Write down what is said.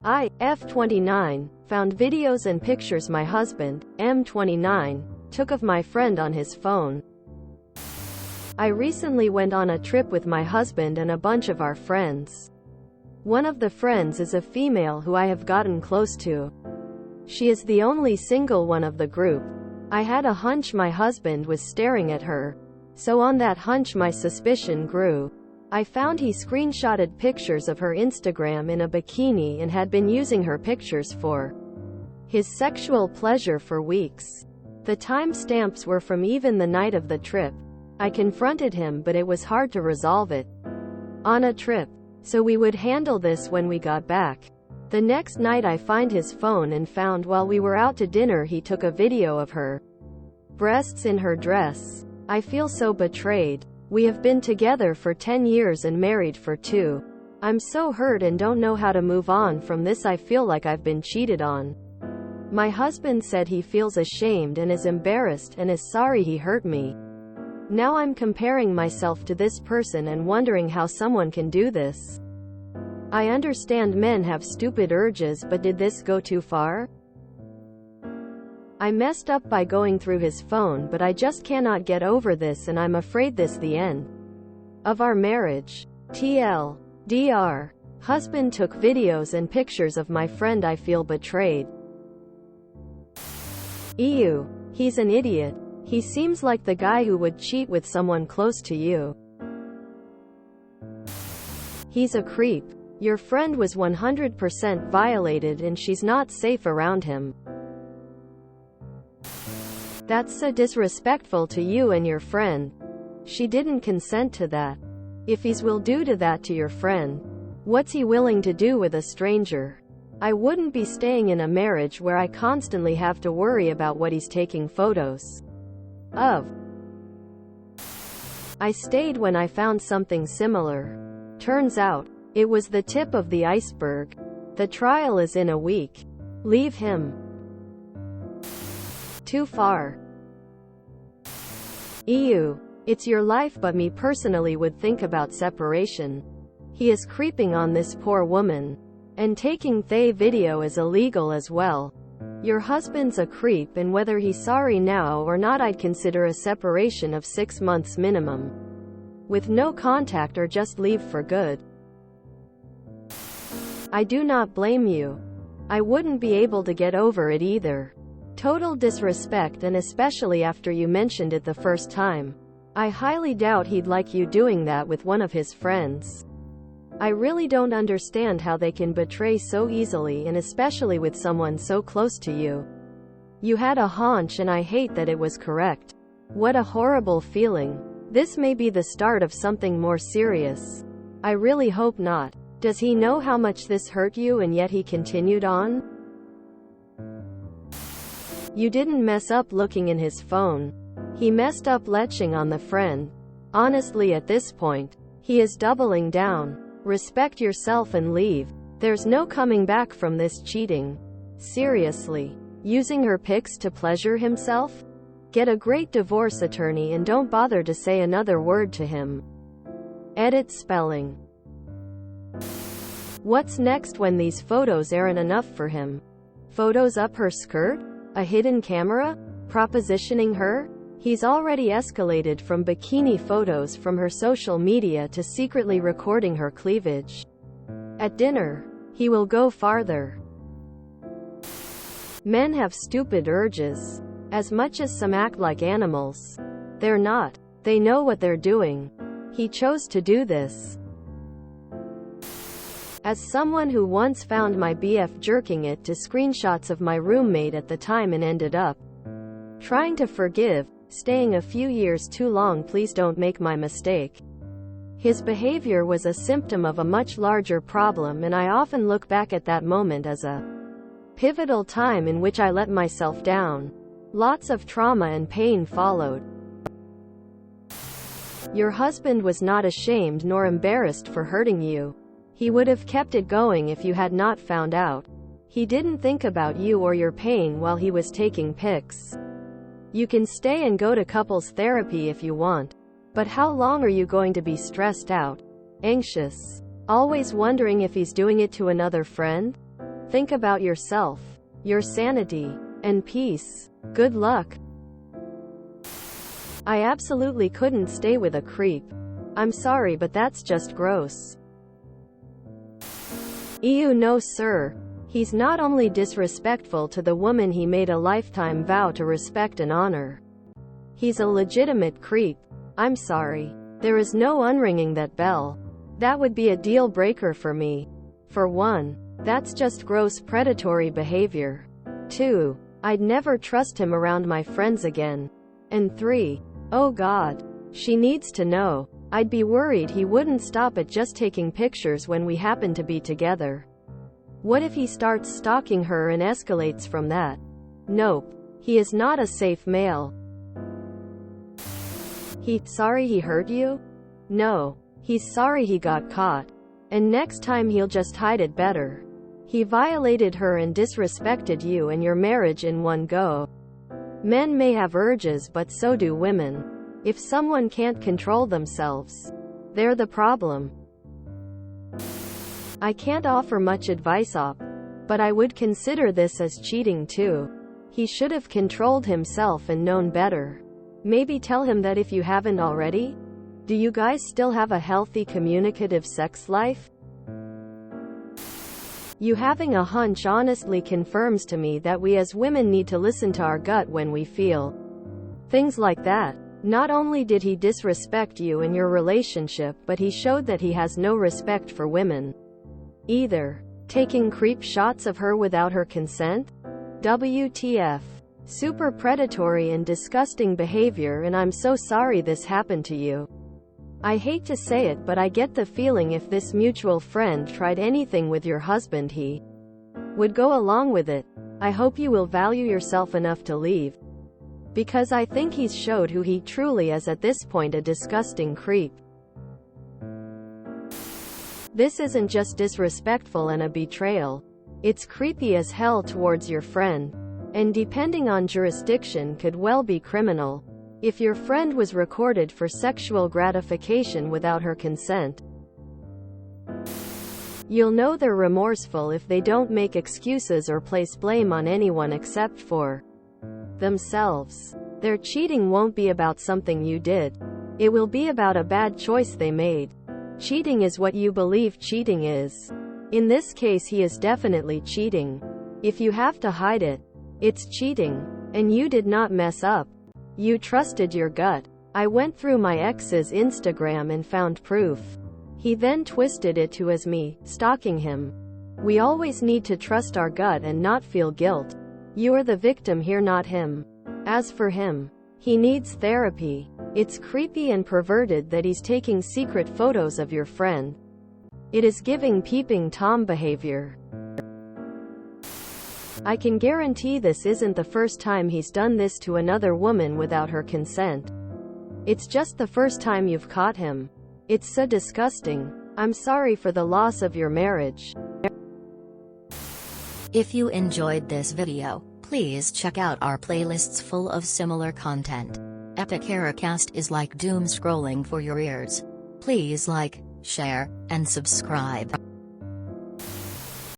I, m29, found videos and pictures my husband, m29, took of my friend on his phone. I recently went on a trip with my husband and a bunch of our friends. One of the friends is a female who I have gotten close to. She is the only single one of the group. I had a hunch my husband was staring at her. So on that hunch my suspicion grew. I found he screenshotted pictures of her Instagram in a bikini and had been using her pictures for his sexual pleasure for weeks. The timestamps were from even the night of the trip. I confronted him, but it was hard to resolve it on a trip. So we would handle this when we got back. The next night I find his phone and found while we were out to dinner he took a video of her breasts in her dress. I feel so betrayed. We have been together for 10 years and married for 2. I'm so hurt and don't know how to move on from this. I feel like I've been cheated on. My husband said he feels ashamed and is embarrassed and is sorry he hurt me. Now I'm comparing myself to this person and wondering how someone can do this. I understand men have stupid urges, but did this go too far? I messed up by going through his phone, but I just cannot get over this and I'm afraid this the end of our marriage. TLDR. Husband took videos and pictures of my friend. I feel betrayed. EU. He's an idiot. He seems like the guy who would cheat with someone close to you. He's a creep. Your friend was 100% violated and she's not safe around him. That's so disrespectful to you and your friend. She didn't consent to that. If he's will do to that to your friend, what's he willing to do with a stranger? I wouldn't be staying in a marriage where I constantly have to worry about what he's taking photos of. I stayed when I found something similar. Turns out, it was the tip of the iceberg. The trial is in a week. Leave him. Too far. EU. It's your life, but me personally would think about separation. He is creeping on this poor woman. And taking the video is illegal as well. Your husband's a creep, and whether he's sorry now or not, I'd consider a separation of 6 months minimum. With no contact or just leave for good. I do not blame you. I wouldn't be able to get over it either. Total disrespect, and especially after you mentioned it the first time. I highly doubt he'd like you doing that with one of his friends. I really don't understand how they can betray so easily, and especially with someone so close to you. You had a hunch and I hate that it was correct. What a horrible feeling. This may be the start of something more serious. I really hope not. Does he know how much this hurt you and yet he continued on? You didn't mess up looking in his phone. He messed up leching on the friend. Honestly, at this point, he is doubling down. Respect yourself and leave. There's no coming back from this cheating. Seriously. Using her pics to pleasure himself? Get a great divorce attorney and don't bother to say another word to him. Edit spelling. What's next when these photos aren't enough for him? Photos up her skirt? A hidden camera? Propositioning her? He's already escalated from bikini photos from her social media to secretly recording her cleavage. At dinner, he will go farther. Men have stupid urges. As much as some act like animals, they're not. They know what they're doing. He chose to do this. As someone who once found my BF jerking it to screenshots of my roommate at the time and ended up trying to forgive, staying a few years too long, please don't make my mistake. His behavior was a symptom of a much larger problem, and I often look back at that moment as a pivotal time in which I let myself down. Lots of trauma and pain followed. Your husband was not ashamed nor embarrassed for hurting you. He would have kept it going if you had not found out. He didn't think about you or your pain while he was taking pics. You can stay and go to couples therapy if you want. But how long are you going to be stressed out, anxious, always wondering if he's doing it to another friend? Think about yourself, your sanity, and peace. Good luck. I absolutely couldn't stay with a creep. I'm sorry, but that's just gross. Ew, no sir. He's not only disrespectful to the woman he made a lifetime vow to respect and honor. He's a legitimate creep. I'm sorry. There is no unringing that bell. That would be a deal breaker for me. For one, that's just gross predatory behavior. 2, I'd never trust him around my friends again. And 3, oh God, she needs to know. I'd be worried he wouldn't stop at just taking pictures when we happen to be together. What if he starts stalking her and escalates from that? Nope. He is not a safe male. Sorry he hurt you? No. He's sorry he got caught. And next time he'll just hide it better. He violated her and disrespected you and your marriage in one go. Men may have urges, but so do women. If someone can't control themselves, they're the problem. I can't offer much advice but I would consider this as cheating too. He should have controlled himself and known better. Maybe tell him that if you haven't already. Do you guys still have a healthy communicative sex life? You having a hunch honestly confirms to me that we as women need to listen to our gut when we feel things like that. Not only did he disrespect you and your relationship, but he showed that he has no respect for women either. Taking creep shots of her without her consent? WTF. Super predatory and disgusting behavior, and I'm so sorry this happened to you. I hate to say it, but I get the feeling if this mutual friend tried anything with your husband, he would go along with it. I hope you will value yourself enough to leave. Because I think he's showed who he truly is at this point, a disgusting creep. This isn't just disrespectful and a betrayal. It's creepy as hell towards your friend. And depending on jurisdiction could well be criminal. If your friend was recorded for sexual gratification without her consent, you'll know they're remorseful if they don't make excuses or place blame on anyone except for themselves. Their cheating won't be about something you did. It will be about a bad choice they made. Cheating is what you believe cheating is. In this case, he is definitely cheating. If you have to hide it, it's cheating. And you did not mess up. You trusted your gut. I went through my ex's Instagram and found proof. He then twisted it to as me stalking him. We always need to trust our gut and not feel guilt. You're the victim here, not him. As for him, he needs therapy. It's creepy and perverted that he's taking secret photos of your friend. It is giving peeping Tom behavior. I can guarantee this isn't the first time he's done this to another woman without her consent. It's just the first time you've caught him. It's so disgusting. I'm sorry for the loss of your marriage. If you enjoyed this video, please check out our playlists full of similar content. Epic Ericast is like doom scrolling for your ears. Please like, share, and subscribe.